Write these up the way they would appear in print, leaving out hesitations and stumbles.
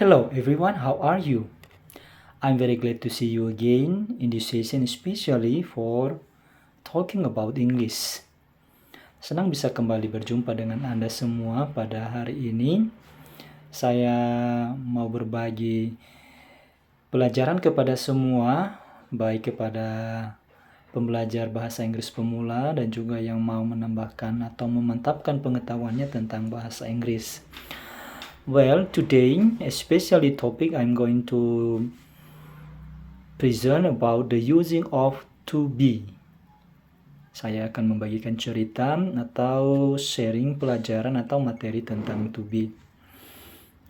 Hello everyone, how are you? I'm very glad to see you again in this session, especially for talking about English. Senang bisa kembali berjumpa dengan Anda semua pada hari ini. Saya mau berbagi pelajaran kepada semua, baik kepada pembelajar bahasa Inggris pemula dan juga yang mau menambahkan atau memantapkan pengetahuannya tentang bahasa Inggris. Well, today, especially topic I'm going to present about the using of to be. Saya akan membagikan cerita atau sharing pelajaran atau materi tentang to be.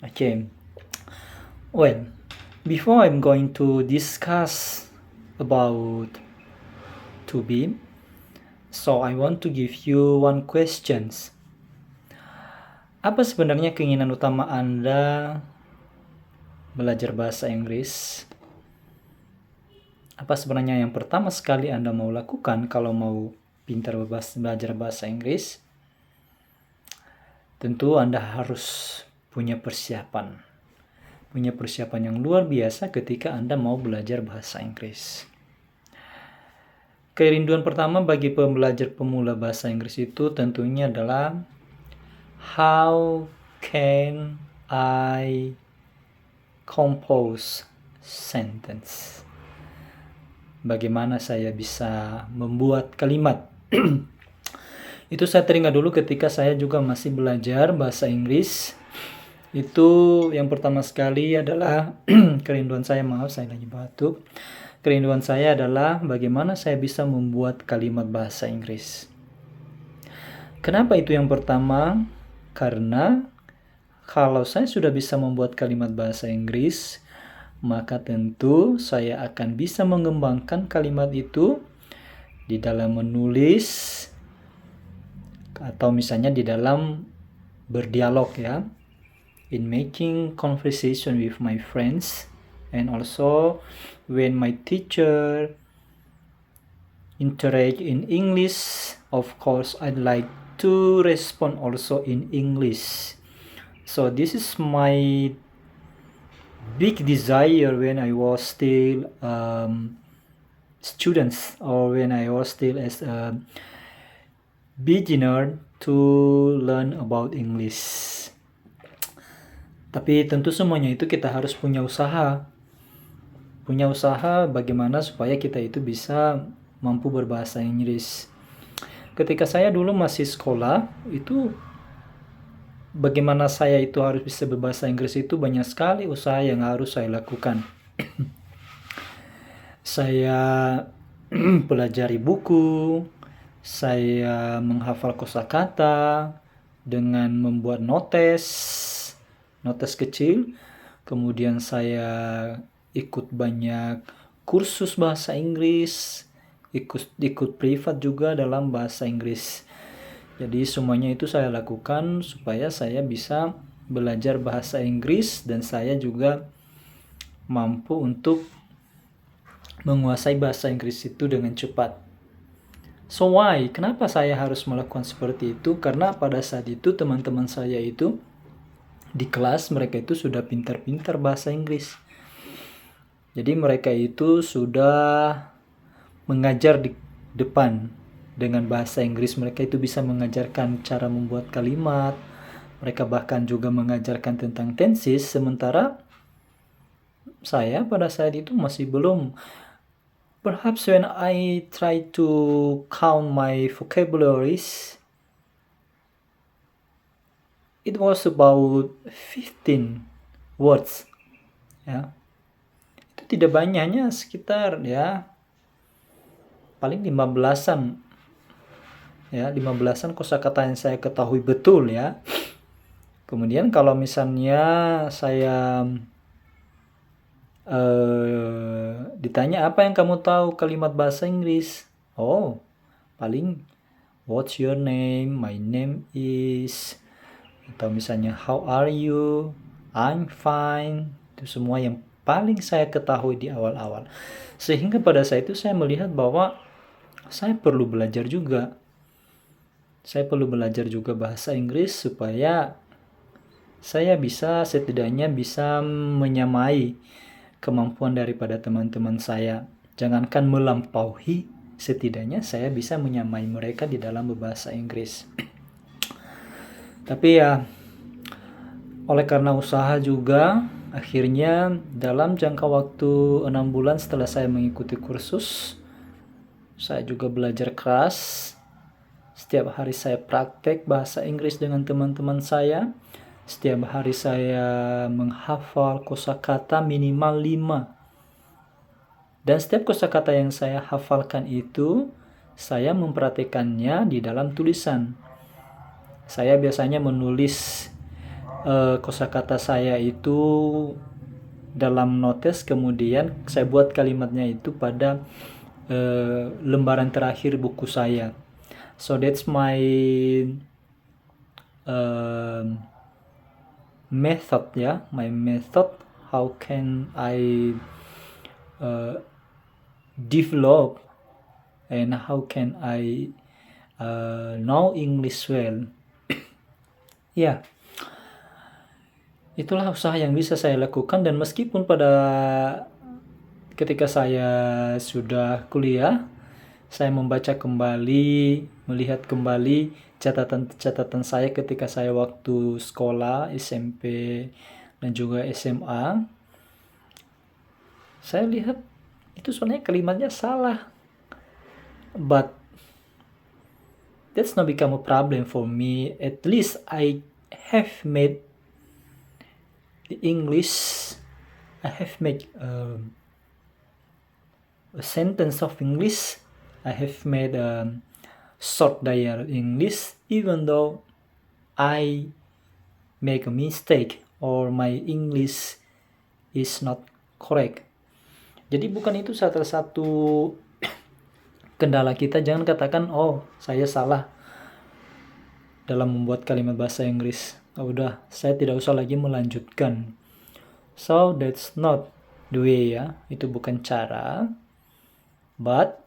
Okay. Well, before I'm going to discuss about to be, so I want to give you one questions. Apa sebenarnya keinginan utama Anda belajar bahasa Inggris? Apa sebenarnya yang pertama sekali Anda mau lakukan kalau mau pintar belajar bahasa Inggris? Tentu Anda harus punya persiapan. Punya persiapan yang luar biasa ketika Anda mau belajar bahasa Inggris. Kerinduan pertama bagi pembelajar pemula bahasa Inggris itu tentunya adalah how can I compose sentence? Bagaimana saya bisa membuat kalimat. Itu saya teringat dulu ketika saya juga masih belajar bahasa Inggris. Itu yang pertama sekali adalah kerinduan saya, saya lagi batuk. Kerinduan saya adalah bagaimana saya bisa membuat kalimat bahasa Inggris. Kenapa itu yang pertama? Karena kalau saya sudah bisa membuat kalimat bahasa Inggris, maka tentu saya akan bisa mengembangkan kalimat itu di dalam menulis atau misalnya di dalam berdialog ya, in making conversation with my friends, and also when my teacher interact in English, of course I'd like to respond also in English. So this is my big desire when I was still students, or when I was still as a beginner to learn about English. Tapi tentu semuanya itu kita harus punya usaha. Punya usaha bagaimana supaya kita itu bisa mampu berbahasa Inggris. Ketika saya dulu masih sekolah, itu bagaimana saya itu harus bisa berbahasa Inggris itu banyak sekali usaha yang harus saya lakukan. Saya pelajari buku, saya menghafal kosakata dengan membuat notes kecil. Kemudian saya ikut banyak kursus bahasa Inggris, ikut privat juga dalam bahasa Inggris. Jadi semuanya itu saya lakukan supaya saya bisa belajar bahasa Inggris dan saya juga mampu untuk menguasai bahasa Inggris itu dengan cepat. So why? Kenapa saya harus melakukan seperti itu? Karena pada saat itu teman-teman saya itu di kelas mereka itu sudah pintar-pintar bahasa Inggris. Jadi mereka itu sudah mengajar di depan dengan bahasa Inggris. Mereka itu bisa mengajarkan cara membuat kalimat. Mereka bahkan juga mengajarkan tentang tenses. Sementara saya pada saat itu masih belum. Perhaps when I try to count my vocabularies, it was about 15 words. Ya. Itu tidak banyak, hanya sekitar ya paling 15-an. Ya, 15-an kosakata yang saya ketahui betul ya. Kemudian kalau misalnya saya ditanya apa yang kamu tahu kalimat bahasa Inggris? Oh, paling what's your name? My name is. Atau misalnya how are you? I'm fine. Itu semua yang paling saya ketahui di awal-awal. Sehingga pada saat itu saya melihat bahwa saya perlu belajar juga. Saya perlu belajar juga bahasa Inggris supaya saya setidaknya bisa menyamai kemampuan daripada teman-teman saya. Jangankan melampaui, setidaknya saya bisa menyamai mereka di dalam berbahasa Inggris. Tapi ya, oleh karena usaha juga, akhirnya dalam jangka waktu 6 bulan setelah saya mengikuti kursus, saya juga belajar keras. Setiap hari saya praktek bahasa Inggris dengan teman-teman saya. Setiap hari saya menghafal kosakata minimal 5. Dan setiap kosakata yang saya hafalkan itu, saya mempraktekannya di dalam tulisan. Saya biasanya menulis kosakata saya itu dalam notes, kemudian saya buat kalimatnya itu pada lembaran terakhir buku saya. So that's my method, ya, my method. How can I develop and how can I know English well? Ya, itulah usaha yang bisa saya lakukan. Dan meskipun ketika saya sudah kuliah, saya membaca kembali, melihat kembali catatan-catatan saya ketika saya waktu sekolah, SMP, dan juga SMA. Saya lihat itu sebenarnya kalimatnya salah. But that's not become a problem for me. At least I have made the English, I have made a sentence of English. I have made a short dialogue English, even though I make a mistake or my English is not correct. Jadi bukan itu salah satu kendala kita. Jangan katakan, oh saya salah dalam membuat kalimat bahasa Inggris. Oh, udah, saya tidak usah lagi melanjutkan. So that's not the way, ya. Itu bukan cara. But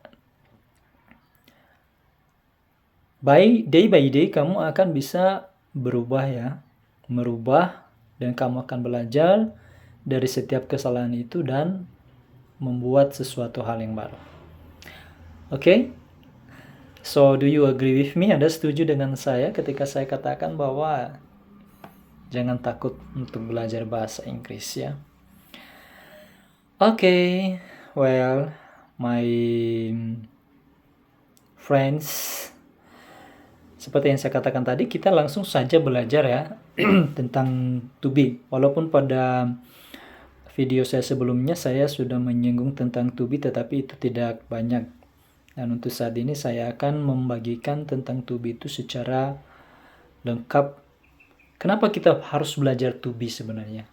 by day kamu akan bisa berubah, ya. Merubah, dan kamu akan belajar dari setiap kesalahan itu dan membuat sesuatu hal yang baru. Okay? So, do you agree with me? Anda setuju dengan saya ketika saya katakan bahwa jangan takut untuk belajar bahasa Inggris, ya? Okay, well, my friends, seperti yang saya katakan tadi, kita langsung saja belajar, ya, tentang to be. Walaupun pada video saya sebelumnya saya sudah menyinggung tentang to be, tetapi itu tidak banyak. Dan untuk saat ini saya akan membagikan tentang to be itu secara lengkap. Kenapa kita harus belajar to be sebenarnya?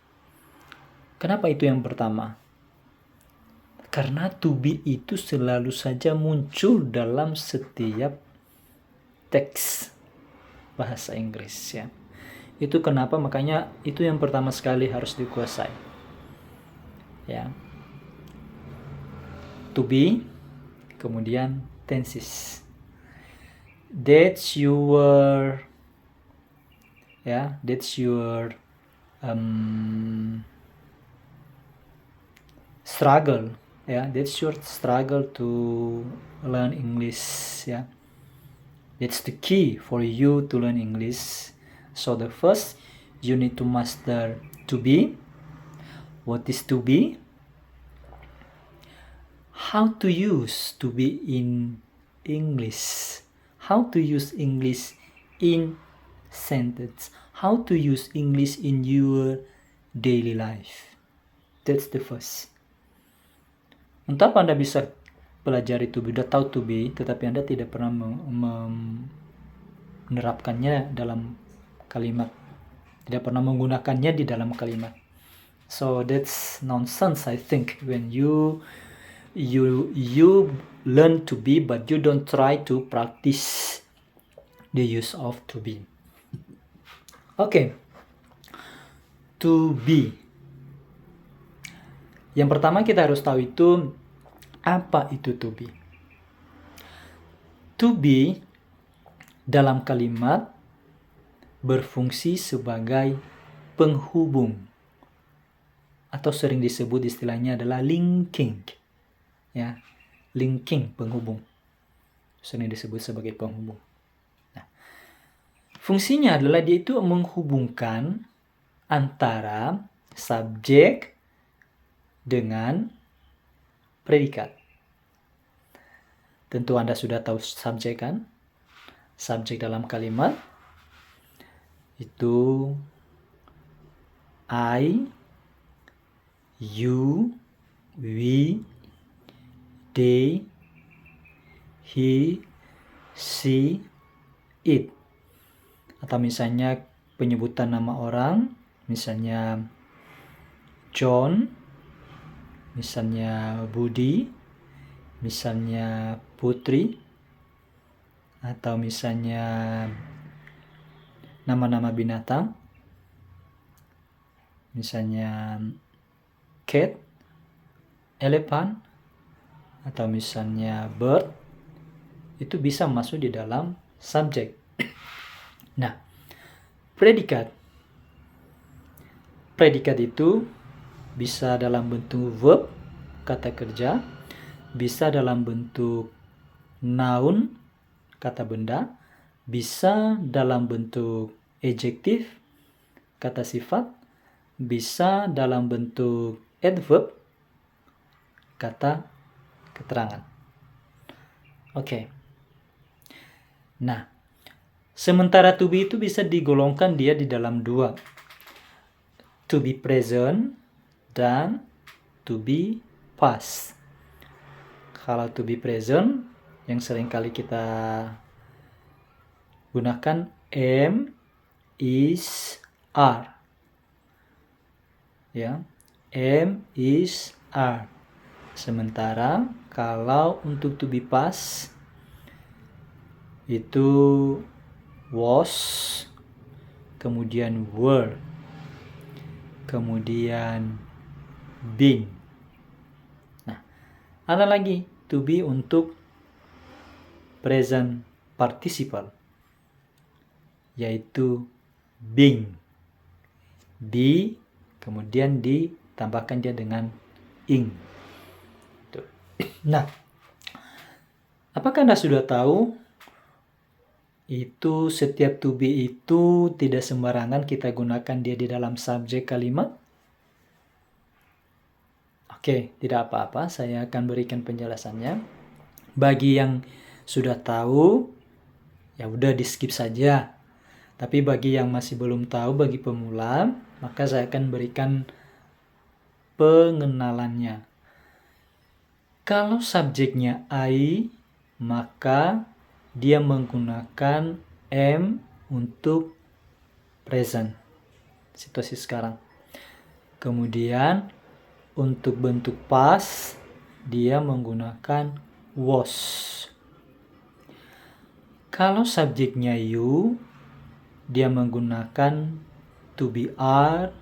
Kenapa itu yang pertama? Karena to be itu selalu saja muncul dalam setiap teks bahasa Inggris, ya. Itu kenapa, makanya itu yang pertama sekali harus dikuasai, ya. To be, kemudian tenses. That's your struggle, ya. That's your struggle to learn English, ya. That's the key for you to learn English. So the first, you need to master to be. What is to be? How to use to be in English. How to use English in sentence. How to use English in your daily life. That's the first. Untuk apa Anda bisa pelajari to be, udah tahu to be, tetapi Anda tidak pernah menerapkannya dalam kalimat, tidak pernah menggunakannya di dalam kalimat. So that's nonsense, I think, when you learn to be but you don't try to practice the use of to be. Okay, to be. Yang pertama kita harus tahu itu, apa itu to be? To be dalam kalimat berfungsi sebagai penghubung, atau sering disebut istilahnya adalah linking. Ya, linking, penghubung. Sering disebut sebagai penghubung. Nah, fungsinya adalah dia itu menghubungkan antara subjek dengan predikat. Tentu Anda sudah tahu subjek kan? Subjek dalam kalimat itu I, you, we, they, he, she, it. Atau misalnya penyebutan nama orang, misalnya John, misalnya Budi, misalnya Putri, atau misalnya nama-nama binatang, misalnya cat, elephant, atau misalnya bird, itu bisa masuk di dalam subjek. Nah, predikat itu bisa dalam bentuk verb, kata kerja, bisa dalam bentuk noun, kata benda, bisa dalam bentuk adjektif, kata sifat, bisa dalam bentuk adverb, kata keterangan. Oke. Nah, sementara to be itu bisa digolongkan dia di dalam dua. To be present dan to be past. Kalau to be present yang sering kali kita gunakan am, is, are. Ya, am, is, are. Sementara kalau untuk to be past itu was, kemudian were, kemudian been. Nah, ada lagi to be untuk present participle, yaitu being. Be, kemudian ditambahkan dia dengan ing. Nah, apakah Anda sudah tahu itu setiap to be itu tidak sembarangan kita gunakan dia di dalam subjek kalimat? Oke, tidak apa-apa, saya akan berikan penjelasannya. Bagi yang sudah tahu, ya udah di skip saja. Tapi bagi yang masih belum tahu, bagi pemula, maka saya akan berikan pengenalannya. Kalau subjeknya I, maka dia menggunakan am untuk present, situasi sekarang. Kemudian untuk bentuk past dia menggunakan was. Kalau subjeknya you, dia menggunakan to be are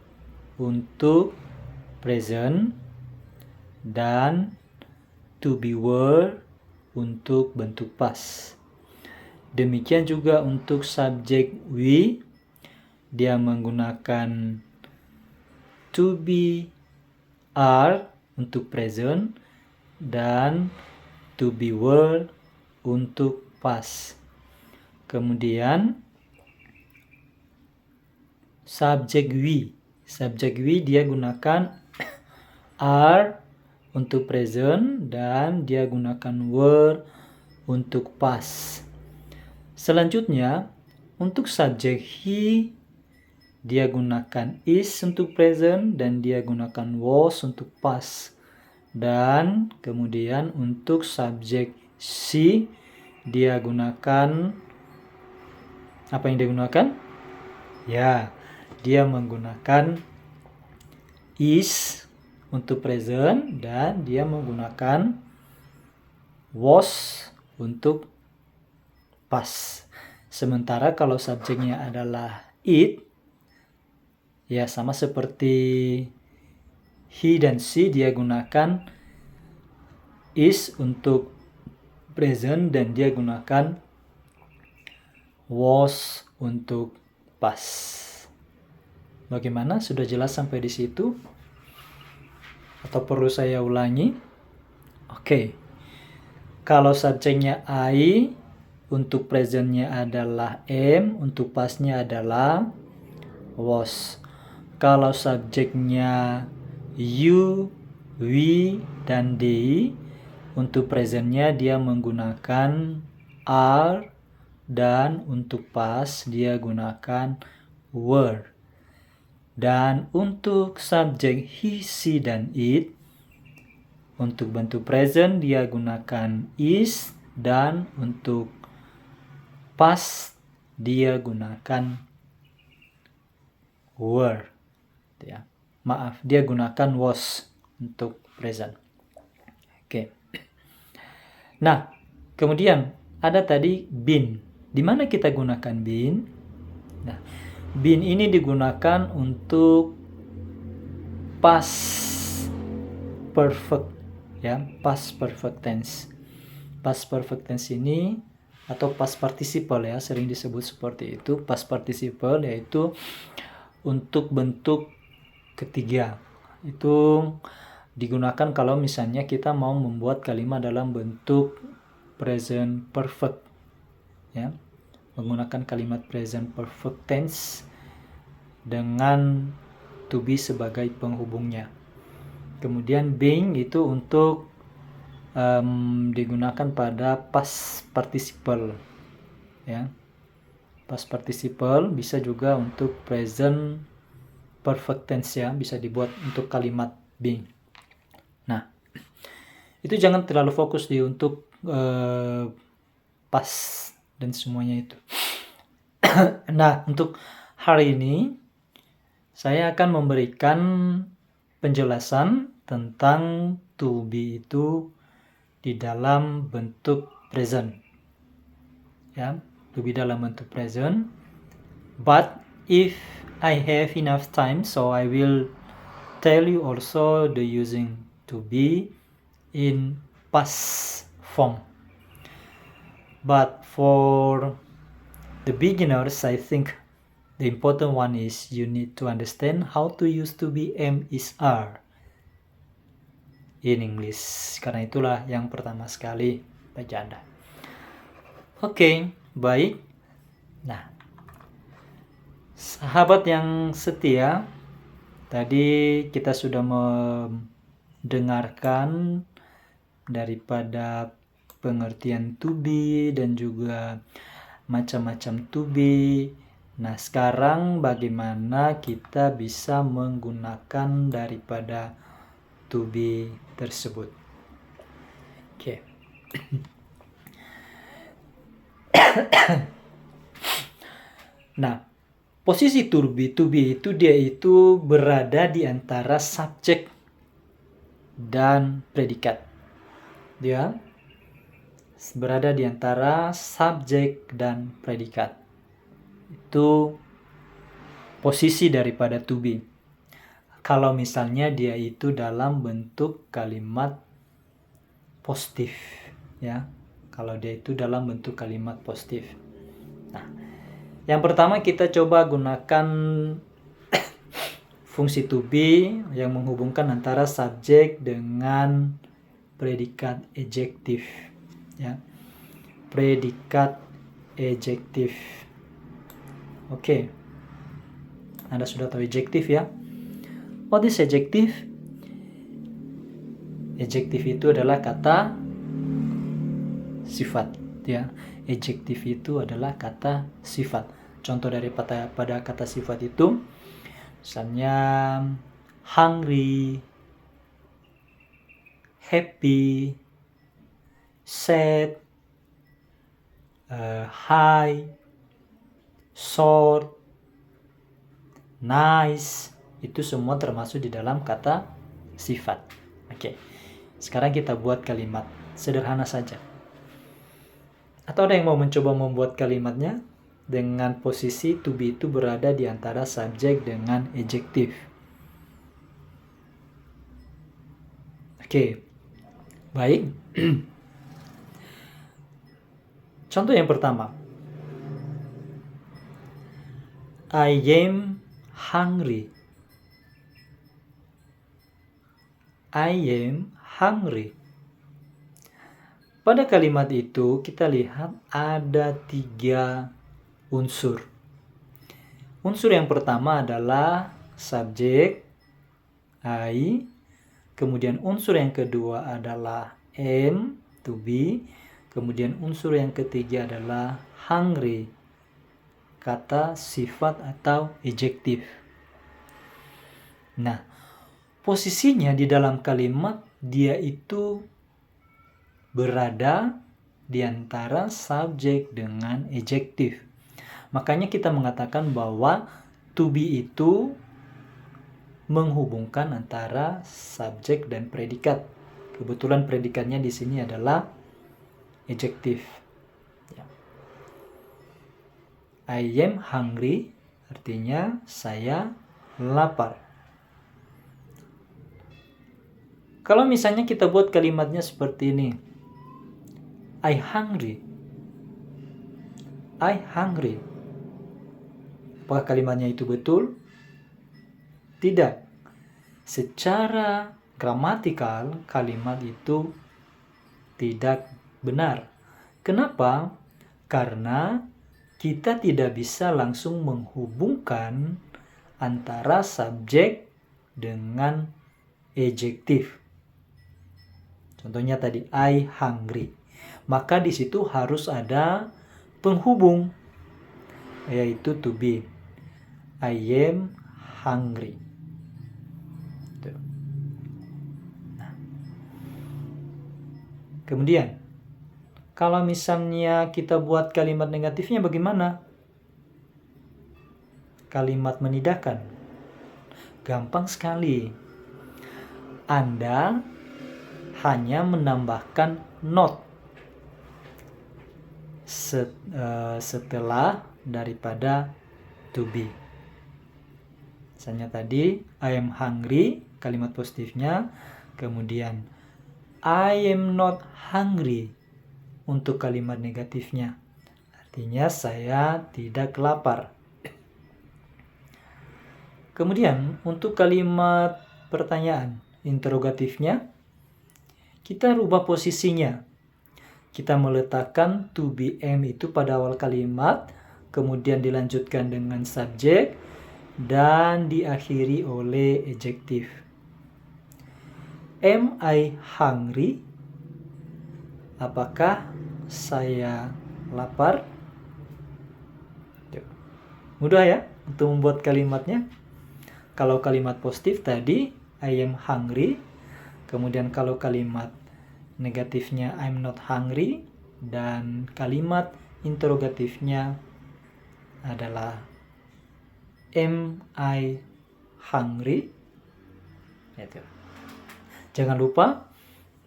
untuk present dan to be were untuk bentuk past. Demikian juga untuk subjek we, dia menggunakan to be are untuk present dan to be were untuk past. Kemudian subjek we dia gunakan are untuk present dan dia gunakan were untuk past. Selanjutnya untuk subjek he, dia gunakan is untuk present dan dia gunakan was untuk past. Dan kemudian untuk subjek she, dia gunakan apa yang dia gunakan? Ya, dia menggunakan is untuk present dan dia menggunakan was untuk past. Sementara kalau subjeknya adalah it, ya sama seperti he dan she, dia gunakan is untuk present dan dia gunakan was untuk past. Bagaimana? Sudah jelas sampai di situ? Atau perlu saya ulangi? Oke. Kalau subjeknya I, untuk presentnya adalah am, untuk pastnya adalah was. Kalau subjeknya you, we, dan they, untuk presentnya dia menggunakan are, dan untuk past dia gunakan were. Dan untuk subjek he, she, dan it, untuk bentuk present dia gunakan is, dan untuk past dia gunakan were. Ya. Maaf, dia gunakan was untuk present. Oke. Nah, kemudian ada tadi been. Di mana kita gunakan been? Nah, been ini digunakan untuk past perfect, ya, past perfect tense. Past perfect tense ini atau past participle, ya, sering disebut seperti itu. Past participle yaitu untuk bentuk ketiga. Itu digunakan kalau misalnya kita mau membuat kalimat dalam bentuk present perfect, ya, menggunakan kalimat present perfect tense dengan to be sebagai penghubungnya. Kemudian being itu untuk digunakan pada past participle, ya. Past participle bisa juga untuk present perfect tense, ya, bisa dibuat untuk kalimat being. Nah, itu jangan terlalu fokus di untuk past dan semuanya itu. Nah, untuk hari ini saya akan memberikan penjelasan tentang to be itu di dalam bentuk present, ya, to be dalam bentuk present. But if I have enough time, so I will tell you also the using to be in past form. But for the beginners, I think the important one is you need to understand how to use to be, am, is, are in English. Karena itulah yang pertama sekali bagi Anda. Oke, baik. Nah, sahabat yang setia, tadi kita sudah mendengarkan daripada pengertian to be dan juga macam-macam to be. Nah, sekarang bagaimana kita bisa menggunakan daripada to be tersebut? Oke. Nah, posisi to be itu dia itu berada di antara subjek dan predikat. Dia berada di antara subjek dan predikat. Itu posisi daripada to be. Kalau misalnya dia itu dalam bentuk kalimat positif, ya. Kalau dia itu dalam bentuk kalimat positif. Nah, yang pertama kita coba gunakan fungsi to be yang menghubungkan antara subjek dengan predikat adjektif, ya. Predikat adjektif. Oke. Anda sudah tahu adjektif, ya. What is adjective? Adjektif itu adalah kata sifat, ya. Adjektif itu adalah kata sifat. Contoh daripada kata sifat itu misalnya hungry, happy, sad, high, short, nice, itu semua termasuk di dalam kata sifat. Oke. Sekarang kita buat kalimat sederhana saja. Atau ada yang mau mencoba membuat kalimatnya dengan posisi to be itu berada di antara subjek dengan adjektif. Oke. Baik. Contoh yang pertama. I am hungry. I am hungry. Pada kalimat itu kita lihat ada 3 unsur. Unsur yang pertama adalah subjek I, kemudian unsur yang kedua adalah am, to be, kemudian unsur yang ketiga adalah hungry, kata sifat atau adjektif. Nah, posisinya di dalam kalimat dia itu berada di antara subjek dengan adjektif. Makanya kita mengatakan bahwa to be itu menghubungkan antara subjek dan predikat. Kebetulan predikatnya di sini adalah adjektif. I am hungry artinya saya lapar. Kalau misalnya kita buat kalimatnya seperti ini. I hungry. I hungry. Apakah kalimatnya itu betul? Tidak. Secara gramatikal kalimat itu tidak benar. Kenapa? Karena kita tidak bisa langsung menghubungkan antara subjek dengan adjektif. Contohnya tadi I hungry. Maka di situ harus ada penghubung, yaitu to be. I am hungry. Nah. Kemudian, kalau misalnya kita buat kalimat negatifnya bagaimana? Kalimat menidakkan. Gampang sekali. Anda hanya menambahkan not setelah daripada to be. Misalnya tadi I am hungry, kalimat positifnya, kemudian I am not hungry untuk kalimat negatifnya. Artinya saya tidak lapar. Kemudian untuk kalimat pertanyaan interrogatifnya, kita rubah posisinya. Kita meletakkan to be am itu pada awal kalimat, kemudian dilanjutkan dengan subjek, dan diakhiri oleh adjektif. Am I hungry? Apakah saya lapar? Mudah ya untuk membuat kalimatnya. Kalau kalimat positif tadi, I am hungry. Kemudian kalau kalimat negatifnya I'm not hungry, dan kalimat interrogatifnya adalah am I hungry? Itu. Jangan lupa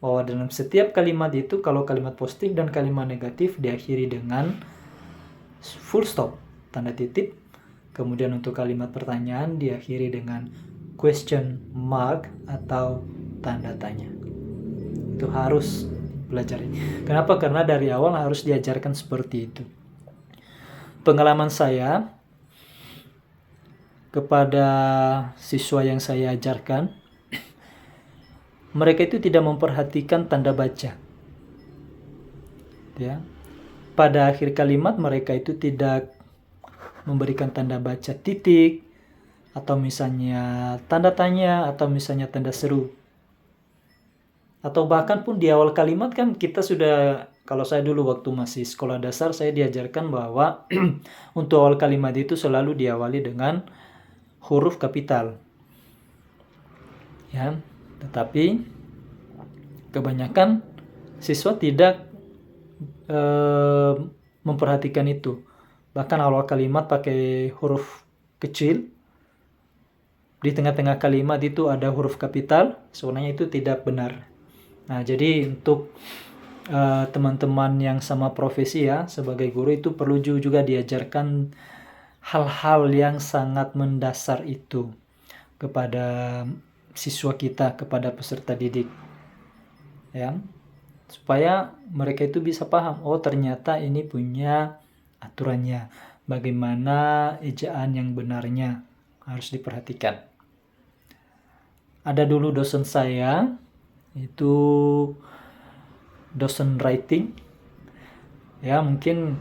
bahwa dalam setiap kalimat itu kalau kalimat positif dan kalimat negatif diakhiri dengan full stop, tanda titik. Kemudian untuk kalimat pertanyaan diakhiri dengan question mark atau tanda tanya. Itu harus pelajari. Kenapa? Karena dari awal harus diajarkan seperti itu. Pengalaman saya kepada siswa yang saya ajarkan, mereka itu tidak memperhatikan tanda baca. Ya. Pada akhir kalimat mereka itu tidak memberikan tanda baca titik, atau misalnya tanda tanya, atau misalnya tanda seru. Atau bahkan pun di awal kalimat kan kita sudah, kalau saya dulu waktu masih sekolah dasar, saya diajarkan bahwa untuk awal kalimat itu selalu diawali dengan huruf kapital. Ya, tetapi kebanyakan siswa tidak memperhatikan itu. Bahkan awal kalimat pakai huruf kecil, di tengah-tengah kalimat itu ada huruf kapital, sebenarnya itu tidak benar. Nah, jadi untuk teman-teman yang sama profesi ya, sebagai guru itu perlu juga diajarkan hal-hal yang sangat mendasar itu kepada siswa kita, kepada peserta didik. Ya, supaya mereka itu bisa paham, oh ternyata ini punya aturannya, bagaimana ejaan yang benarnya. harus diperhatikan. Ada dulu dosen saya, itu dosen writing. Ya, mungkin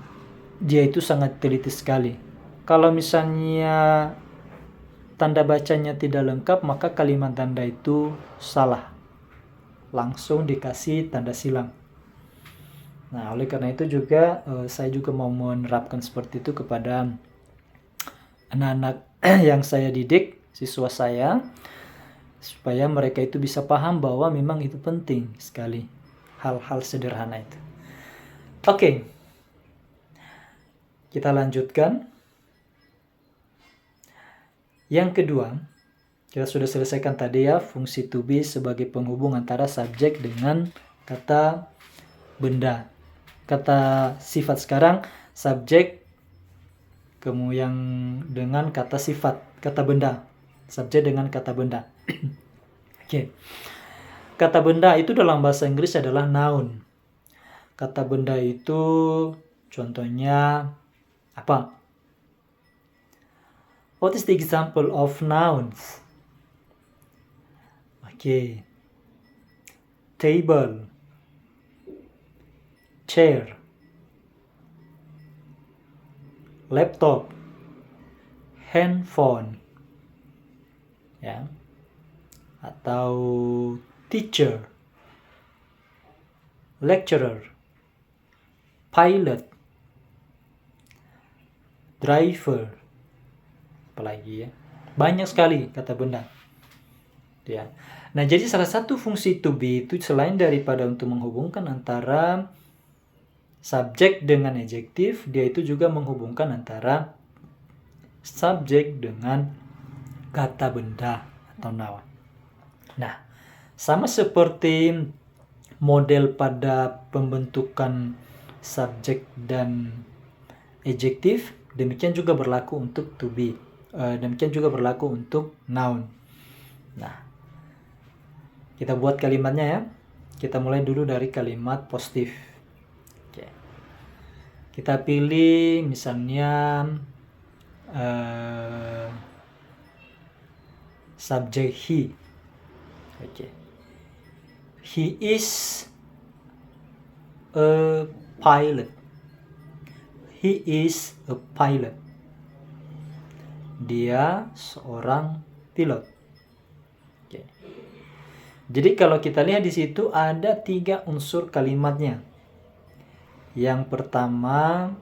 dia itu sangat teliti sekali. Kalau misalnya tanda bacanya tidak lengkap, maka kalimat tanda itu salah. Langsung dikasih tanda silang. Nah, oleh karena itu juga saya juga mau menerapkan seperti itu kepada anak-anak yang saya didik, siswa saya, supaya mereka itu bisa paham bahwa memang itu penting sekali, hal-hal sederhana itu. Oke, kita lanjutkan. Yang kedua, kita sudah selesaikan tadi ya, fungsi to be sebagai penghubung antara subjek dengan kata benda. Kata sifat. Sekarang subjek kemudian dengan kata sifat, kata benda. Subjek dengan kata benda. Oke. Kata benda itu dalam bahasa Inggris adalah noun. Kata benda itu contohnya apa? What is the example of nouns? Oke. Table, chair, laptop, handphone, ya, atau teacher, lecturer, pilot, driver, apalagi ya, banyak sekali kata benda, ya. Nah, jadi salah satu fungsi to be itu selain daripada untuk menghubungkan antara subjek dengan adjektif, dia itu juga menghubungkan antara subjek dengan kata benda atau noun. Nah, sama seperti model pada pembentukan subjek dan adjektif, demikian juga berlaku untuk to be. Demikian juga berlaku untuk noun. Nah, kita buat kalimatnya ya. Kita mulai dulu dari kalimat positif. Oke. Kita pilih misalnya subjek he. Oke. He is a pilot. He is a pilot. Dia seorang pilot. Oke. Jadi kalau kita lihat di situ ada 3 unsur kalimatnya. Yang pertama,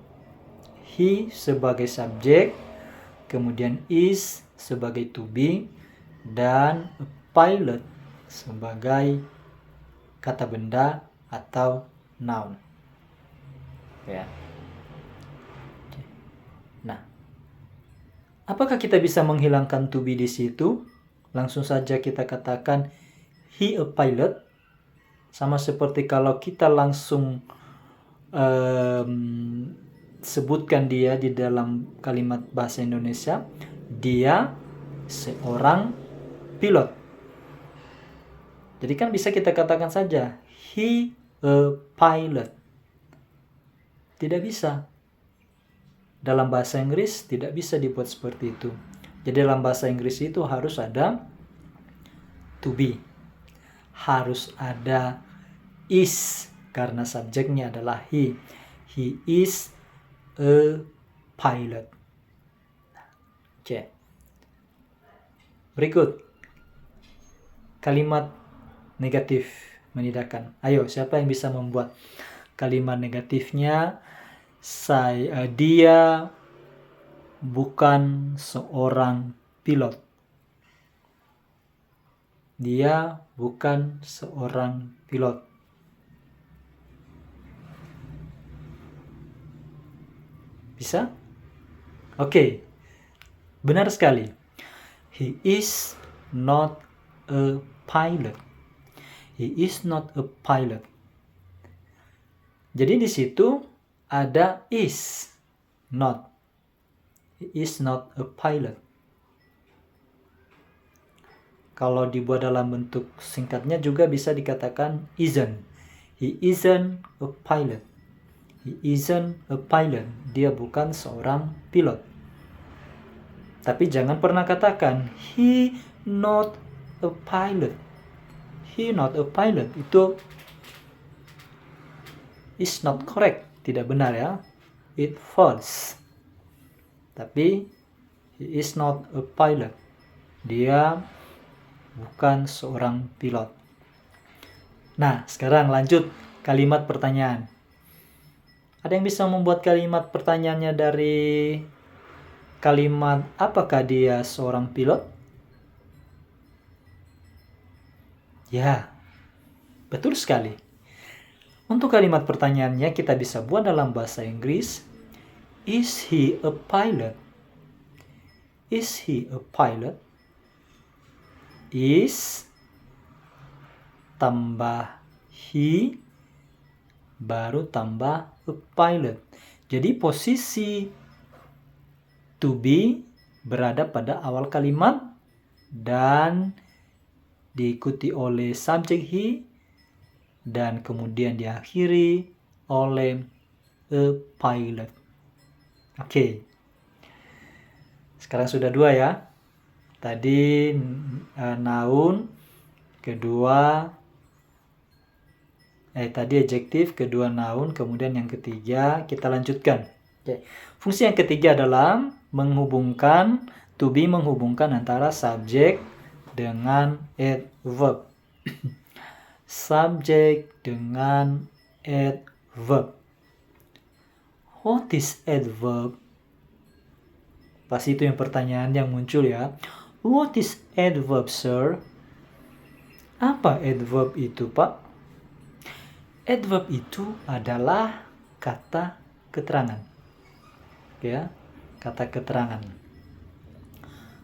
he sebagai subjek, kemudian is sebagai to be, dan a pilot sebagai kata benda atau noun. Ya. Nah, apakah kita bisa menghilangkan to be di situ? Langsung saja kita katakan he a pilot, sama seperti kalau kita langsung sebutkan dia di dalam kalimat bahasa Indonesia, dia seorang pilot. Jadi kan bisa kita katakan saja he a pilot. Tidak bisa. Dalam bahasa Inggris tidak bisa dibuat seperti itu. Jadi dalam bahasa Inggris itu harus ada to be. Harus ada is karena subjeknya adalah he. He is a pilot. Oke. Berikut kalimat negatif menidakkan. Ayo, siapa yang bisa membuat kalimat negatifnya? Dia bukan seorang pilot. Dia bukan seorang pilot. Bisa? Oke. Benar sekali. He is not a pilot. He is not a pilot. Jadi di situ ada is, not. He is not a pilot. Kalau dibuat dalam bentuk singkatnya juga bisa dikatakan isn't. He isn't a pilot. He isn't a pilot. Dia bukan seorang pilot. Tapi jangan pernah katakan he not a pilot. He not a pilot. Itu is not correct. Tidak benar ya. It false. Tapi he is not a pilot. Dia bukan seorang pilot. Nah, sekarang lanjut kalimat pertanyaan. Ada yang bisa membuat kalimat pertanyaannya dari kalimat apakah dia seorang pilot? Ya, betul sekali. Untuk kalimat pertanyaannya kita bisa buat dalam bahasa Inggris. Is he a pilot? Is he a pilot? Is tambah he baru tambah a pilot. Jadi posisi to be berada pada awal kalimat dan diikuti oleh subjek he dan kemudian diakhiri oleh a pilot. Oke. Sekarang sudah 2 ya. Tadi noun, kedua tadi adjektif, kedua noun, kemudian yang ketiga kita lanjutkan. Oke. Fungsi yang ketiga adalah menghubungkan, to be menghubungkan antara subjek dengan adverb. Subjek dengan adverb. What is adverb? Pasti itu yang pertanyaan yang muncul ya. What is adverb, sir? Apa adverb itu, Pak? Adverb itu adalah kata keterangan. Ya, kata keterangan.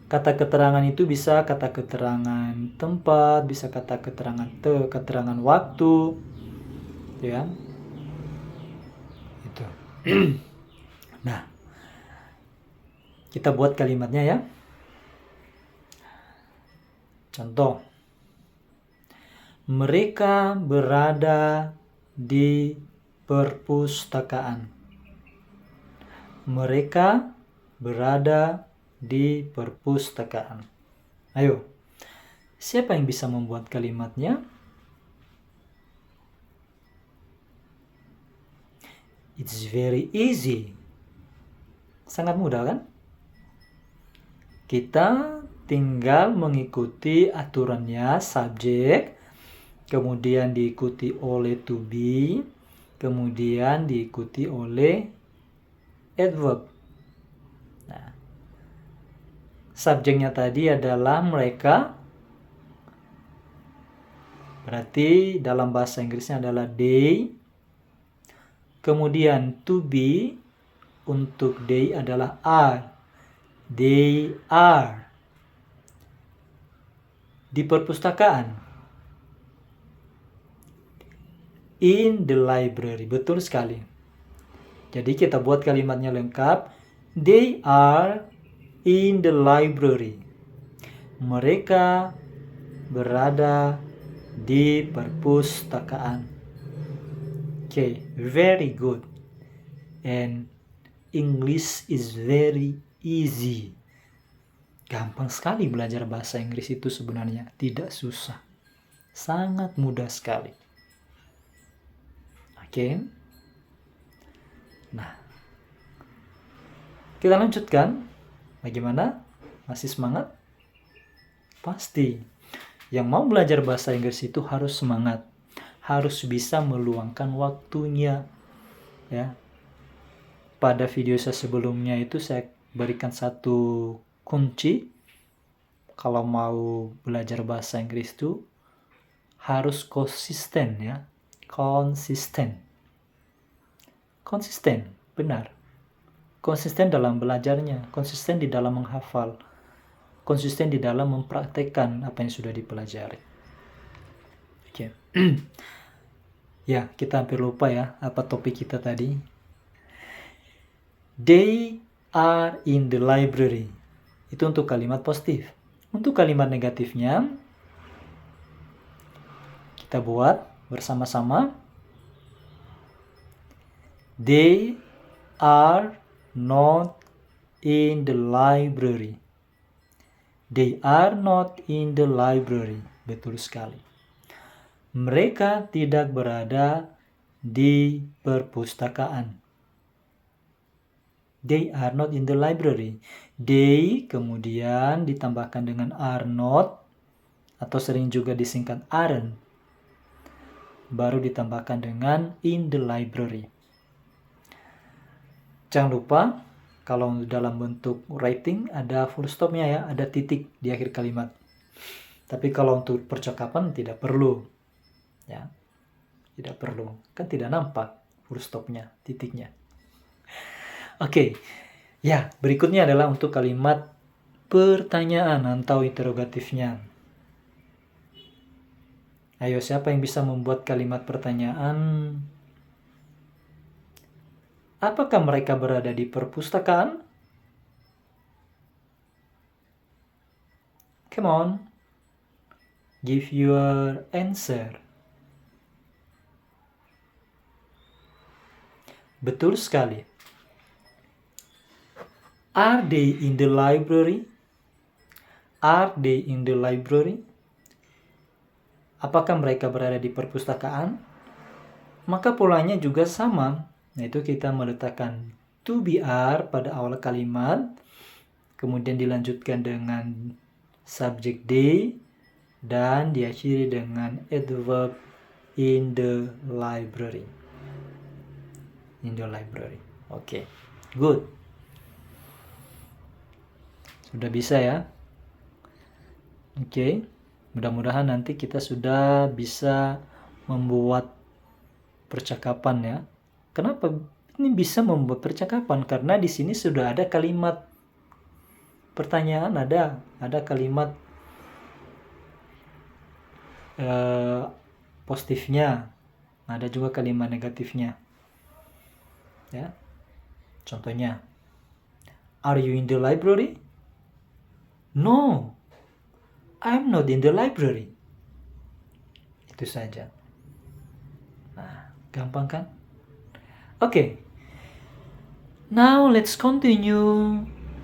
Kata keterangan itu bisa kata keterangan tempat, bisa kata keterangan waktu, ya. Itu. Nah, kita buat kalimatnya ya. Contoh. Mereka berada di perpustakaan. Mereka berada di perpustakaan. Ayo, siapa yang bisa membuat kalimatnya? It's very easy. Sangat mudah kan? Kita tinggal mengikuti aturannya, subjek, kemudian diikuti oleh to be, kemudian diikuti oleh adverb. Nah, subjeknya tadi adalah mereka, berarti dalam bahasa Inggrisnya adalah they. Kemudian to be untuk they adalah are. They are di perpustakaan. In the library. Betul sekali. Jadi kita buat kalimatnya lengkap. They are in the library. Mereka berada di perpustakaan. Okay, very good. And English is very easy. Gampang sekali belajar bahasa Inggris itu sebenarnya. Tidak susah. Sangat mudah sekali. Oke. Nah, kita lanjutkan. Bagaimana? Masih semangat? Pasti. Yang mau belajar bahasa Inggris itu harus semangat. Harus bisa meluangkan waktunya. Ya. Pada video saya sebelumnya itu saya berikan satu kunci. Kalau mau belajar bahasa Inggris itu harus konsisten ya. Konsisten, benar. Konsisten dalam belajarnya, konsisten di dalam menghafal, konsisten di dalam mempraktekkan apa yang sudah dipelajari. Oke. Ya, kita hampir lupa ya apa topik kita tadi. They are in the library. Itu untuk kalimat positif. Untuk kalimat negatifnya, kita buat bersama-sama. They are not in the library. They are not in the library. Betul sekali. Mereka tidak berada di perpustakaan. They are not in the library. They kemudian ditambahkan dengan are not atau sering juga disingkat aren't. Baru ditambahkan dengan in the library. Jangan lupa kalau dalam bentuk writing ada full stopnya ya, ada titik di akhir kalimat. Tapi kalau untuk percakapan tidak perlu. Ya. Tidak perlu. Kan tidak nampak full stopnya, titiknya. Oke. Ya, berikutnya adalah untuk kalimat pertanyaan atau interrogatifnya. Ayo, siapa yang bisa membuat kalimat pertanyaan? Apakah mereka berada di perpustakaan? Come on. Give your answer. Betul sekali. Are they in the library? Are they in the library? Apakah mereka berada di perpustakaan? Maka polanya juga sama, yaitu kita meletakkan to be are pada awal kalimat, kemudian dilanjutkan dengan subjek they, dan diakhiri dengan adverb in the library. In the library. Oke, good. Sudah bisa ya? Oke. Mudah-mudahan nanti kita sudah bisa membuat percakapan ya. Kenapa ini bisa membuat percakapan? Karena di sini sudah ada kalimat pertanyaan, ada kalimat positifnya, ada juga kalimat negatifnya. Ya. Contohnya, are you in the library? No, I'm not in the library. Itu saja. Nah, gampang kan? Okay. Now let's continue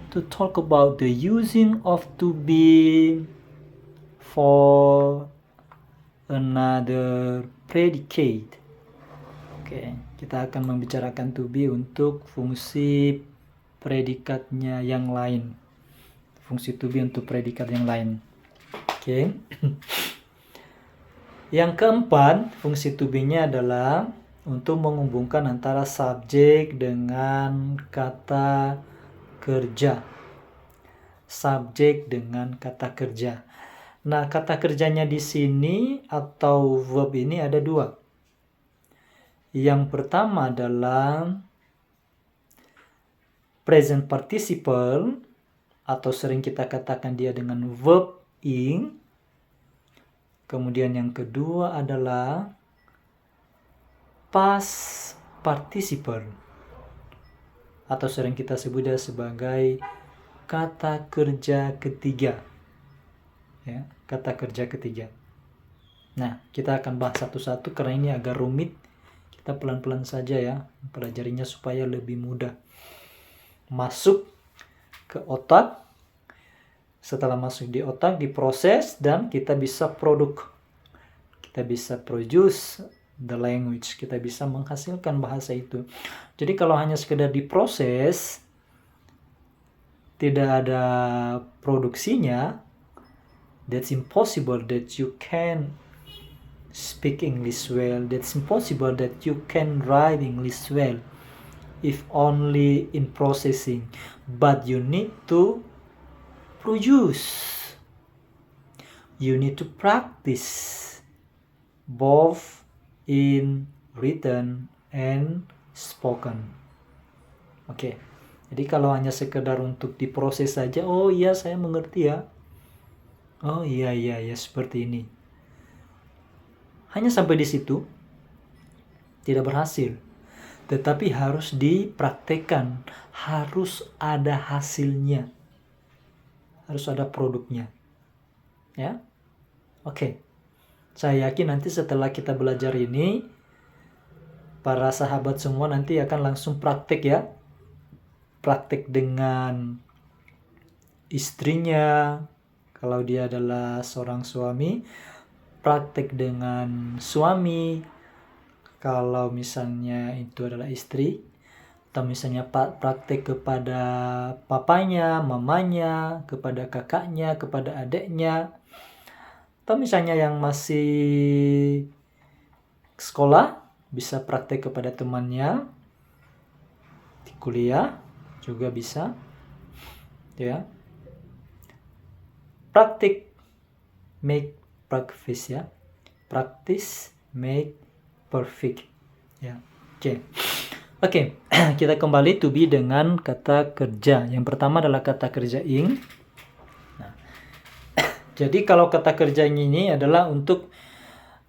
to talk about the using of to be for another predicate. Oke, kita akan membicarakan to be untuk fungsi predikatnya yang lain. Fungsi to be untuk predikat yang lain. Oke. Yang keempat, fungsi to be-nya adalah untuk menghubungkan antara subjek dengan kata kerja. Subjek dengan kata kerja. Nah, kata kerjanya di sini atau verb ini ada dua. Yang pertama adalah present participle, atau sering kita katakan dia dengan verb ing. Kemudian yang kedua adalah past participle, atau sering kita sebut dia sebagai kata kerja ketiga. Ya, kata kerja ketiga. Nah, kita akan bahas satu-satu karena ini agak rumit. Kita pelan-pelan saja ya, pelajarinya supaya lebih mudah masuk ke otak. Setelah masuk di otak, diproses, dan kita bisa kita bisa produce the language, kita bisa menghasilkan bahasa itu. Jadi kalau hanya sekedar diproses, tidak ada produksinya, that's impossible that you can speak English well, that's impossible that you can write English well if only in processing. But you need to produce. You need to practice both in written and spoken. Oke. Jadi kalau hanya sekedar untuk diproses saja, oh iya saya mengerti ya. Oh iya seperti ini. Hanya sampai di situ tidak berhasil. Tetapi harus dipraktekkan, harus ada hasilnya. Harus ada produknya. Ya. Oke. Saya yakin nanti setelah kita belajar ini, para sahabat semua nanti akan langsung praktek ya. Praktek dengan istrinya, Kalau dia adalah seorang suami, praktek dengan suami. Kalau misalnya itu adalah istri, atau misalnya praktek kepada papanya, mamanya, kepada kakaknya, kepada adiknya, atau misalnya yang masih sekolah bisa praktek kepada temannya di kuliah juga bisa, ya. Praktik make practice, ya. Practice make perfect, ya. Oke, kita kembali to be dengan kata kerja. Yang pertama adalah kata kerja ing. Nah, jadi kalau kata kerja ini adalah untuk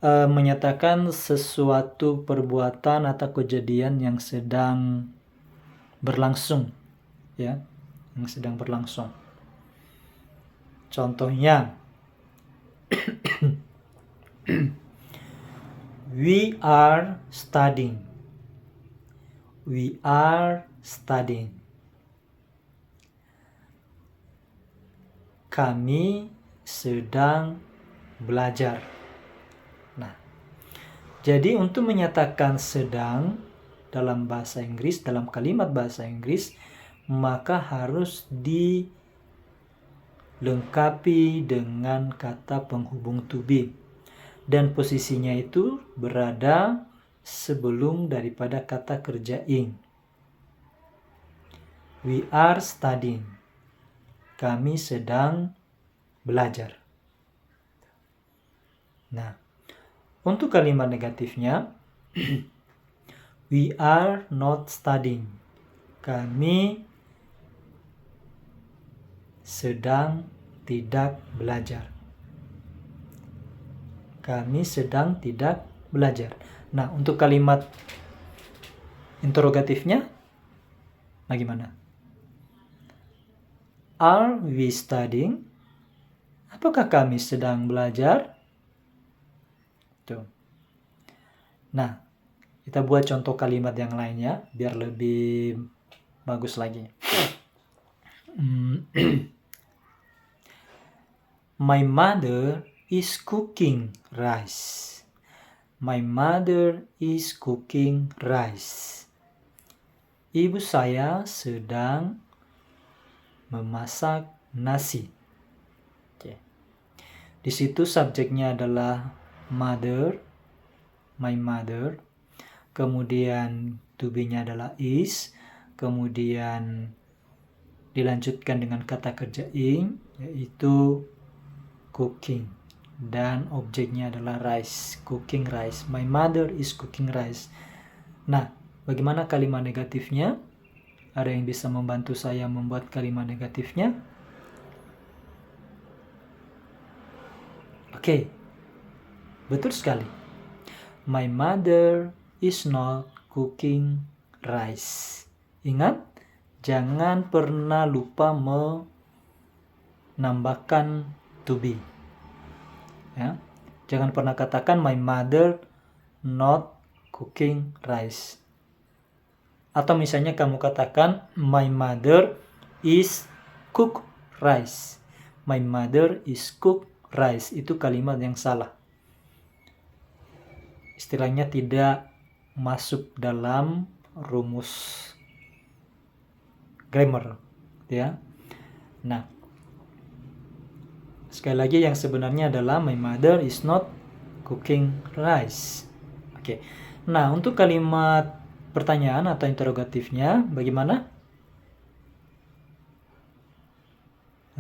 menyatakan sesuatu perbuatan atau kejadian yang sedang berlangsung, ya, yang sedang berlangsung. Contohnya, we are studying. We are studying. Kami sedang belajar. Nah, jadi untuk menyatakan sedang dalam bahasa Inggris, dalam kalimat bahasa Inggris, maka harus dilengkapi dengan kata penghubung to be. Dan posisinya itu berada sebelum daripada kata kerja ing. We are studying. Kami sedang belajar. Nah, untuk kalimat negatifnya, we are not studying. Kami sedang tidak belajar. Kami sedang tidak belajar. Nah, untuk kalimat interrogatifnya bagaimana? Are we studying? Apakah kami sedang belajar? Tuh. Nah, kita buat contoh kalimat yang lainnya biar lebih bagus lagi. My mother is cooking rice. My mother is cooking rice. Ibu saya sedang memasak nasi. Oke. Di situ subjeknya adalah mother, my mother. Kemudian to be-nya adalah is. Kemudian dilanjutkan dengan kata kerja ing, yaitu cooking. Dan objeknya adalah rice, cooking rice. My mother is cooking rice. Nah, bagaimana kalimat negatifnya? Ada yang bisa membantu saya membuat kalimat negatifnya? Oke, betul sekali. My mother is not cooking rice. Ingat, jangan pernah lupa menambahkan to be. Ya, jangan pernah katakan my mother not cooking rice. Atau misalnya kamu katakan my mother is cook rice. My mother is cook rice. Itu kalimat yang salah. Istilahnya tidak masuk dalam rumus grammar, ya. Nah, sekali lagi yang sebenarnya adalah my mother is not cooking rice. Oke. Nah, untuk kalimat pertanyaan atau interrogatifnya bagaimana?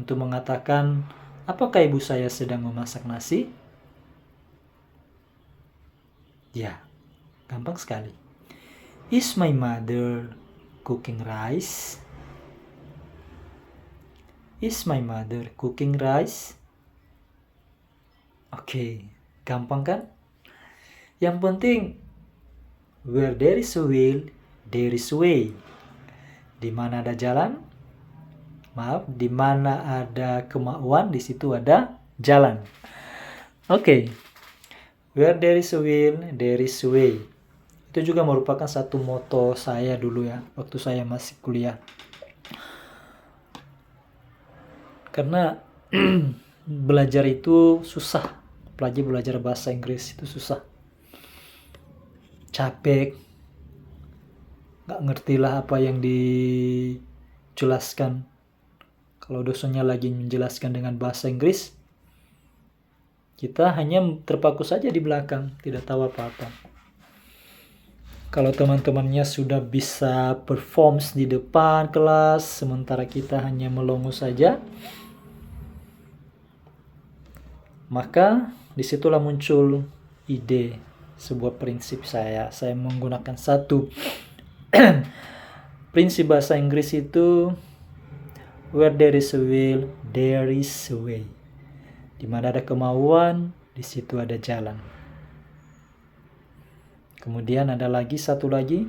Untuk mengatakan apakah ibu saya sedang memasak nasi? Ya, gampang sekali. Is my mother cooking rice? Is my mother cooking rice? Oke, gampang kan? Yang penting, where there is a will, there is a way. Di mana ada jalan, di mana ada kemauan, di situ ada jalan. Oke. Where there is a will, there is a way. Itu juga merupakan satu moto saya dulu ya, waktu saya masih kuliah. Karena belajar itu susah. Apalagi belajar bahasa Inggris itu susah. Capek. Gak ngertilah apa yang dijelaskan. Kalau dosennya lagi menjelaskan dengan bahasa Inggris, kita hanya terpaku saja di belakang, tidak tahu apa-apa. Kalau teman-temannya sudah bisa perform di depan kelas, sementara kita hanya melongo saja, maka disitulah muncul ide, sebuah prinsip saya. Saya menggunakan satu prinsip bahasa Inggris itu, where there is a will, there is a way. Di mana ada kemauan, di situ ada jalan. Kemudian ada lagi satu lagi.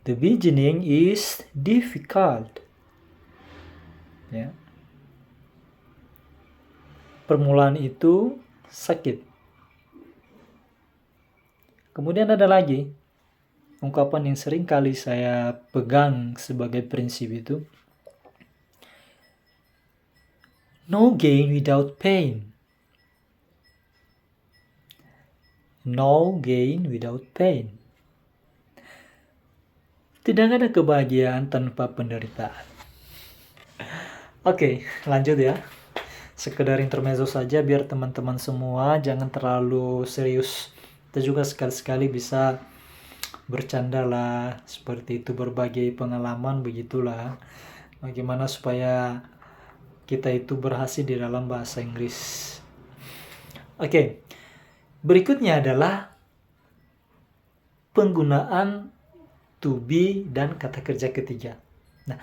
The beginning is difficult. Ya. Permulaan itu sakit. Kemudian ada lagi ungkapan yang sering kali saya pegang sebagai prinsip itu. No gain without pain. No gain without pain. Tidak ada kebahagiaan tanpa penderitaan. Oke, lanjut ya. Sekedar intermezzo saja biar teman-teman semua jangan terlalu serius. Kita juga sekali-sekali bisa bercanda lah, seperti itu, berbagai pengalaman, begitulah. Bagaimana supaya kita itu berhasil di dalam bahasa Inggris. Oke. Berikutnya adalah penggunaan to be dan kata kerja ketiga. Nah,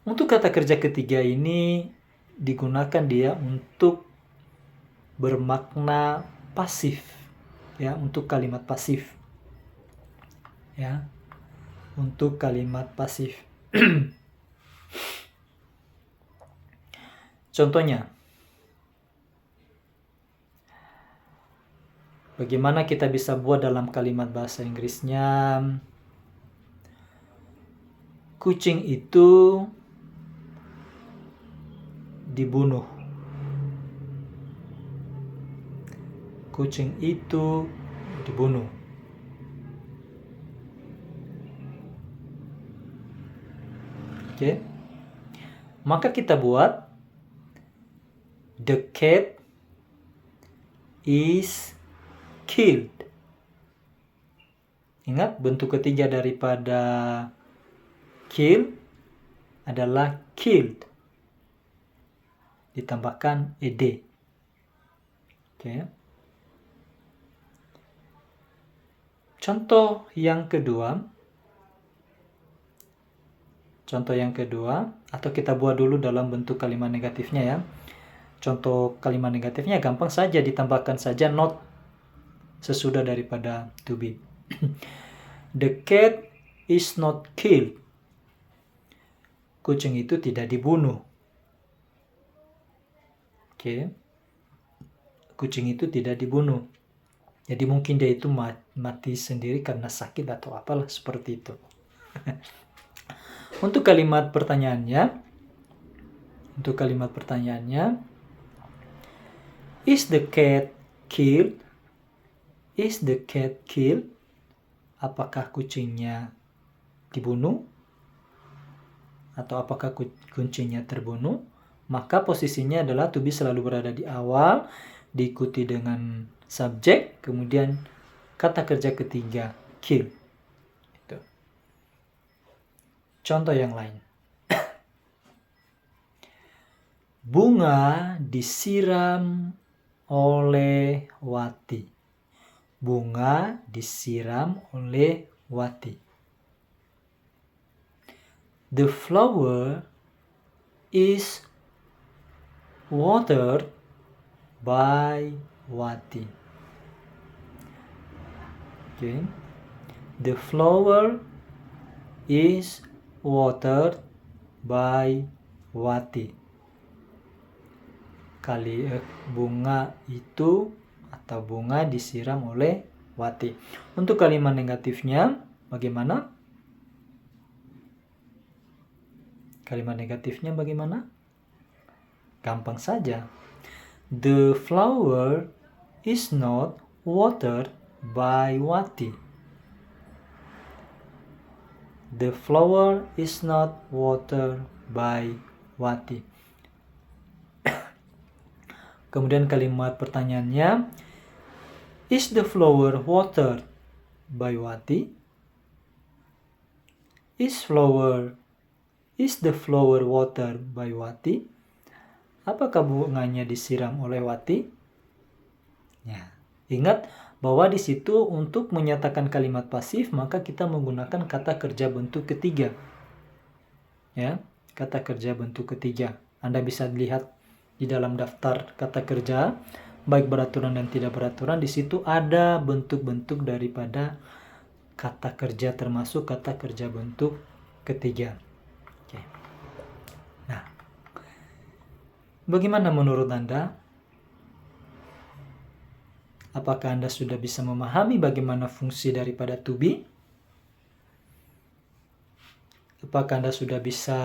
untuk kata kerja ketiga ini digunakan dia untuk bermakna pasif, ya, untuk kalimat pasif. Ya. Untuk kalimat pasif. Contohnya, bagaimana kita bisa buat dalam kalimat bahasa Inggrisnya, kucing itu dibunuh. Kucing itu dibunuh. Oke. Maka kita buat the cat is killed. Ingat, bentuk ketiga daripada kill adalah killed. Ditambahkan ed. Oke. Contoh yang kedua, atau kita buat dulu dalam bentuk kalimat negatifnya ya. Contoh kalimat negatifnya gampang saja, ditambahkan saja not sesudah daripada to be. The cat is not killed. Kucing itu tidak dibunuh. Oke. Kucing itu tidak dibunuh. Jadi mungkin dia itu mati sendiri karena sakit atau apalah seperti itu. Untuk kalimat pertanyaannya, is the cat killed? Is the cat killed? Apakah kucingnya dibunuh? Atau apakah kucingnya terbunuh? Maka posisinya adalah to be selalu berada di awal, diikuti dengan subjek, kemudian kata kerja ketiga, kill. Itu. Contoh yang lain. Bunga disiram oleh Wati. Bunga disiram oleh Wati. The flower is watered by Wati. Okay. The flower is watered by Wati. Bunga itu atau bunga disiram oleh Wati. Untuk kalimat negatifnya bagaimana? Kalimat negatifnya bagaimana? Gampang saja. The flower is not watered by Wati. The flower is not watered by Wati. Kemudian kalimat pertanyaannya, is the flower watered by Wati? Is the flower watered by Wati? Apakah bunganya disiram oleh Wati? Ya, ingat bahwa di situ untuk menyatakan kalimat pasif maka kita menggunakan kata kerja bentuk ketiga. Ya, kata kerja bentuk ketiga. Anda bisa lihat di dalam daftar kata kerja baik beraturan dan tidak beraturan, di situ ada bentuk-bentuk daripada kata kerja termasuk kata kerja bentuk ketiga. Oke. Nah, bagaimana menurut Anda? Apakah Anda sudah bisa memahami bagaimana fungsi daripada to be? Apakah Anda sudah bisa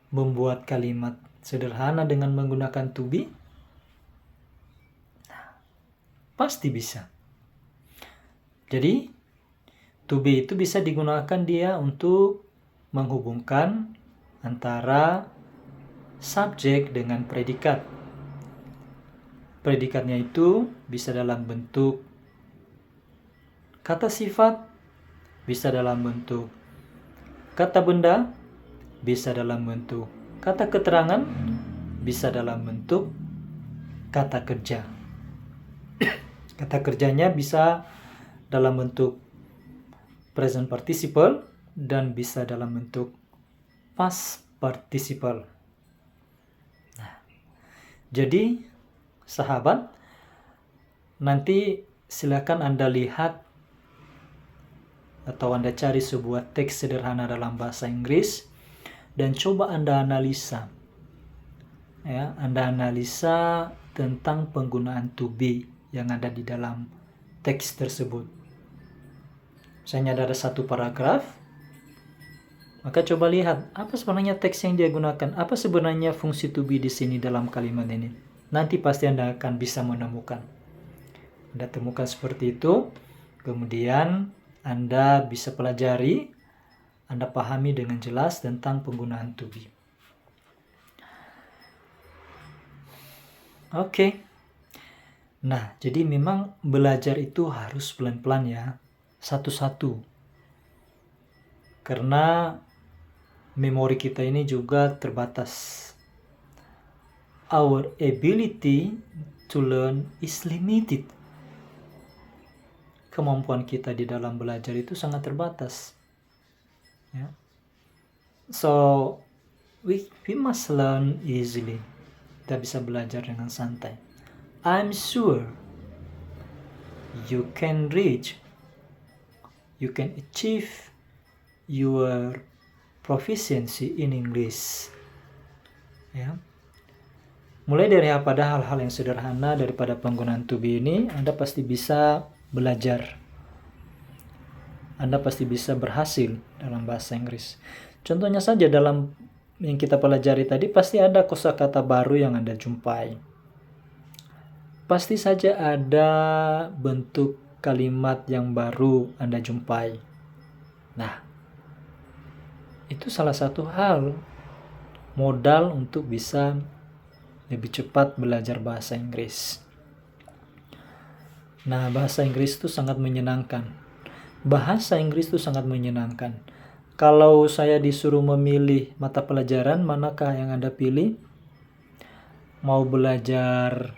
membuat kalimat sederhana dengan menggunakan to be? Pasti bisa. Jadi, to be itu bisa digunakan dia untuk menghubungkan antara subjek dengan predikat. Predikatnya itu bisa dalam bentuk kata sifat, bisa dalam bentuk kata benda, bisa dalam bentuk kata keterangan, bisa dalam bentuk kata kerja. Kata kerjanya bisa dalam bentuk present participle dan bisa dalam bentuk past participle. Nah, jadi sahabat, nanti silakan Anda lihat atau Anda cari sebuah teks sederhana dalam bahasa Inggris dan coba Anda analisa. Ya, Anda analisa tentang penggunaan to be yang ada di dalam teks tersebut. Misalnya ada satu paragraf, maka coba lihat apa sebenarnya teks yang dia gunakan, apa sebenarnya fungsi to be di sini dalam kalimat ini. Nanti pasti Anda akan bisa menemukan. Anda temukan seperti itu, kemudian Anda bisa pelajari, Anda pahami dengan jelas tentang penggunaan to be. Oke. Nah, jadi memang belajar itu harus pelan-pelan ya, satu-satu. Karena memori kita ini juga terbatas. Our ability to learn is limited. Kemampuan kita di dalam belajar itu sangat terbatas. Ya. So, we must learn easily. Kita bisa belajar dengan santai. I'm sure you can reach, you can achieve your proficiency in English. Ya. Mulai dari pada hal-hal yang sederhana daripada penggunaan to be ini, Anda pasti bisa belajar. Anda pasti bisa berhasil dalam bahasa Inggris. Contohnya saja dalam yang kita pelajari tadi, pasti ada kosakata baru yang Anda jumpai. Pasti saja ada bentuk kalimat yang baru Anda jumpai. Nah, itu salah satu hal modal untuk bisa lebih cepat belajar bahasa Inggris. Nah, bahasa Inggris itu sangat menyenangkan. Bahasa Inggris itu sangat menyenangkan. Kalau saya disuruh memilih mata pelajaran, manakah yang Anda pilih? Mau belajar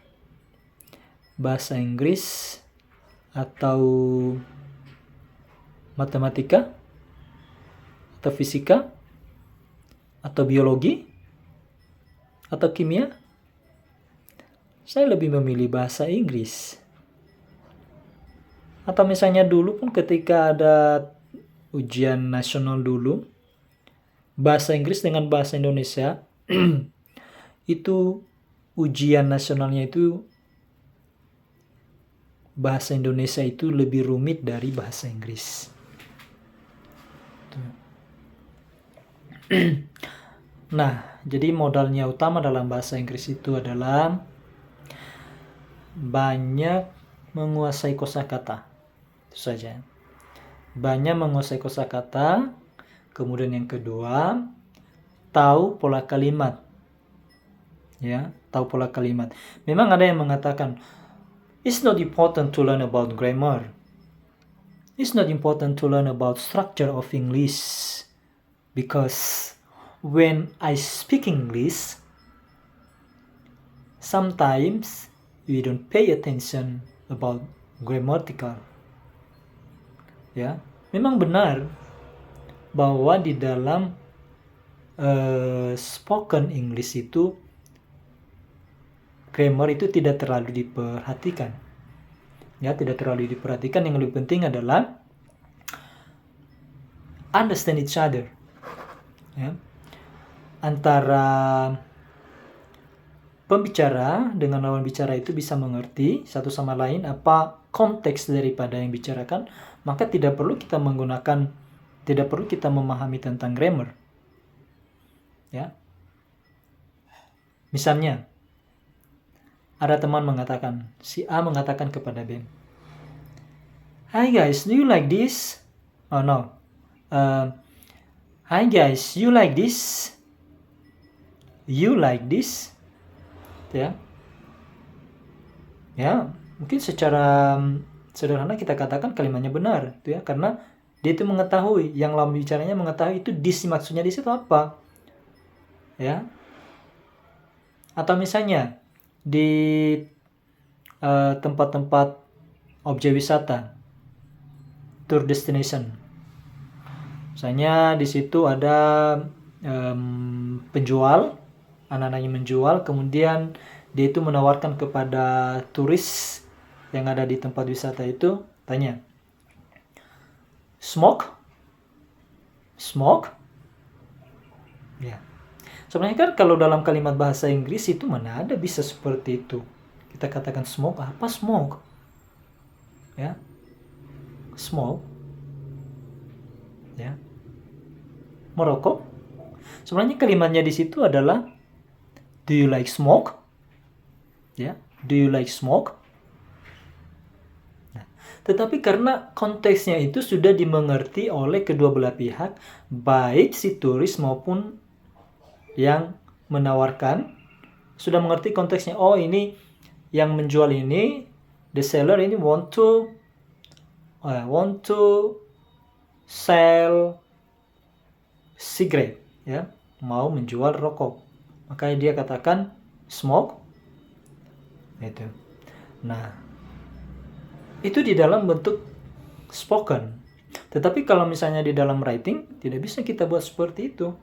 bahasa Inggris atau matematika? Atau fisika? Atau biologi? Atau kimia? Saya lebih memilih bahasa Inggris. Atau misalnya dulu pun ketika ada ujian nasional dulu, bahasa Inggris dengan bahasa Indonesia, itu ujian nasionalnya itu bahasa Indonesia itu lebih rumit dari bahasa Inggris. Nah, jadi modalnya utama dalam bahasa Inggris itu adalah banyak menguasai kosakata. Itu saja. Banyak menguasai kosakata. Kemudian yang kedua, tahu pola kalimat. Ya, tahu pola kalimat. Memang ada yang mengatakan, it's not important to learn about grammar. It's not important to learn about structure of English. Because when I speak English, sometimes we don't pay attention about grammatical. Ya, memang benar bahwa di dalam spoken English itu grammar itu tidak terlalu diperhatikan. Ya, tidak terlalu diperhatikan. Yang lebih penting adalah understand each other. Ya. Antara pembicara dengan lawan bicara itu bisa mengerti satu sama lain apa konteks daripada yang bicarakan, maka tidak perlu kita memahami tentang grammar. Ya. Misalnya, ada teman mengatakan, si A mengatakan kepada B, "Hi guys, do you like this?" Oh no. "Hi guys, you like this?" You like this? Ya. Ya, mungkin secara sederhana kita katakan kalimatnya benar, ya, karena dia itu mengetahui, yang lawan bicaranya mengetahui itu this maksudnya di situ apa. Ya. Atau misalnya di tempat-tempat objek wisata, tour destination. Misalnya di situ ada penjual, anak-anaknya menjual, kemudian dia itu menawarkan kepada turis yang ada di tempat wisata itu, tanya, smoke? Smoke? Ya. Sebenarnya kan kalau dalam kalimat bahasa Inggris itu mana ada bisa seperti itu. Kita katakan smoke, apa smoke? Ya. Smoke. Ya. Merokok. Sebenarnya kalimatnya di situ adalah do you like smoke? Ya, do you like smoke? Nah, tetapi karena konteksnya itu sudah dimengerti oleh kedua belah pihak, baik si turis maupun yang menawarkan sudah mengerti konteksnya. Oh, ini yang menjual ini, the seller ini want to sell cigarette, ya, mau menjual rokok. Makanya dia katakan smoke. Itu. Nah, itu di dalam bentuk spoken. Tetapi kalau misalnya di dalam writing, tidak bisa kita buat seperti itu.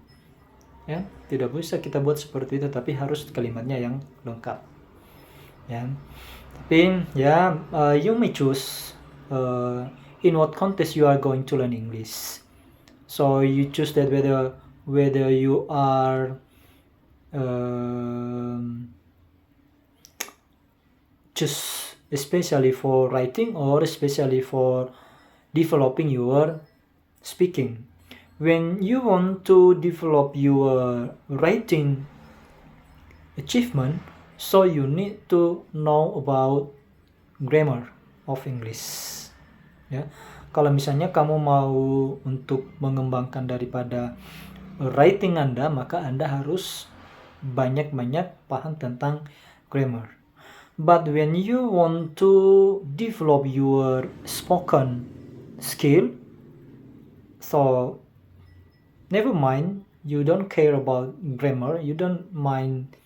Ya, tidak bisa kita buat seperti itu, tapi harus kalimatnya yang lengkap. Ya. Tapi ya, you may choose in what context you are going to learn English. So you choose that whether you are just especially for writing or especially for developing your speaking. When you want to develop your writing achievement, so you need to know about grammar of English. Ya, kalau misalnya kamu mau untuk mengembangkan daripada writing Anda, maka Anda harus banyak-banyak paham tentang grammar. But when you want to develop your spoken skill, so never mind, you don't care about grammar, you don't mind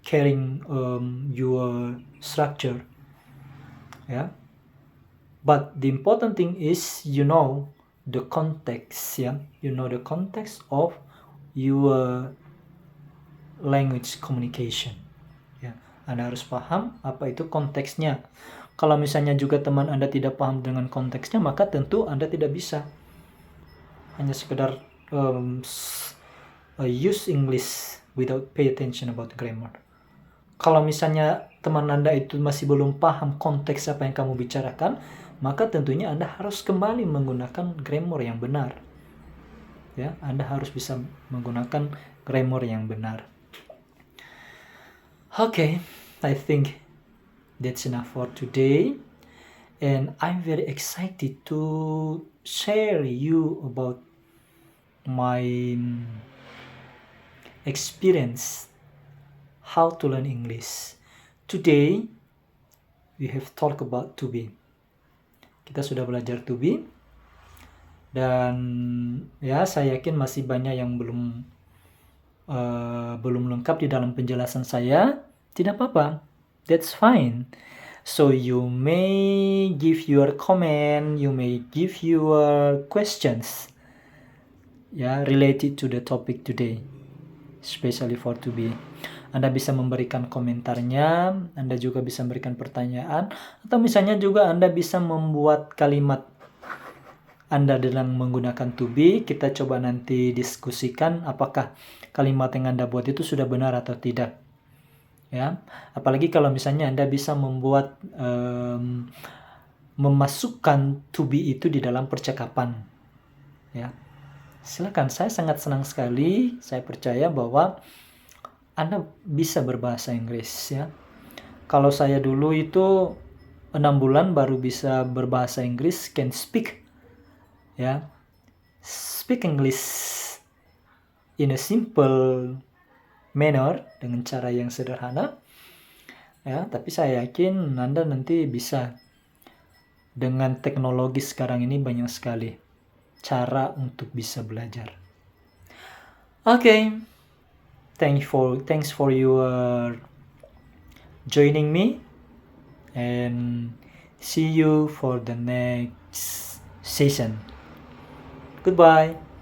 caring your structure, yeah. But the important thing is you know the context, yeah. You know the context of your language communication. Ya, Anda harus paham apa itu konteksnya. Kalau misalnya juga teman Anda tidak paham dengan konteksnya, maka tentu Anda tidak bisa hanya sekedar use English without pay attention about grammar. Kalau misalnya teman Anda itu masih belum paham konteks apa yang kamu bicarakan, maka tentunya Anda harus kembali menggunakan grammar yang benar. Ya, Anda harus bisa menggunakan grammar yang benar. Okay, I think that's enough for today. And I'm very excited to share you about my experience how to learn English. Today we have talked about to be. Kita sudah belajar to be, dan ya saya yakin masih banyak yang belum lengkap di dalam penjelasan saya. Tidak apa-apa, that's fine. So you may give your comment, you may give your questions, related to the topic today, especially for to be. Anda bisa memberikan komentarnya, Anda juga bisa memberikan pertanyaan, atau misalnya juga Anda bisa membuat kalimat Anda dengan menggunakan to be. Kita coba nanti diskusikan apakah kalimat yang Anda buat itu sudah benar atau tidak. Ya, apalagi kalau misalnya Anda bisa membuat memasukkan to be itu di dalam percakapan. Ya. Silakan, saya sangat senang sekali. Saya percaya bahwa Anda bisa berbahasa Inggris ya. Kalau saya dulu itu 6 bulan baru bisa berbahasa Inggris, can speak. Ya. Speak English in a simple manner, dengan cara yang sederhana. Ya, tapi saya yakin Anda nanti bisa. Dengan teknologi sekarang ini banyak sekali cara untuk bisa belajar. Okay. Thanks for your joining me, and see you for the next session. Goodbye.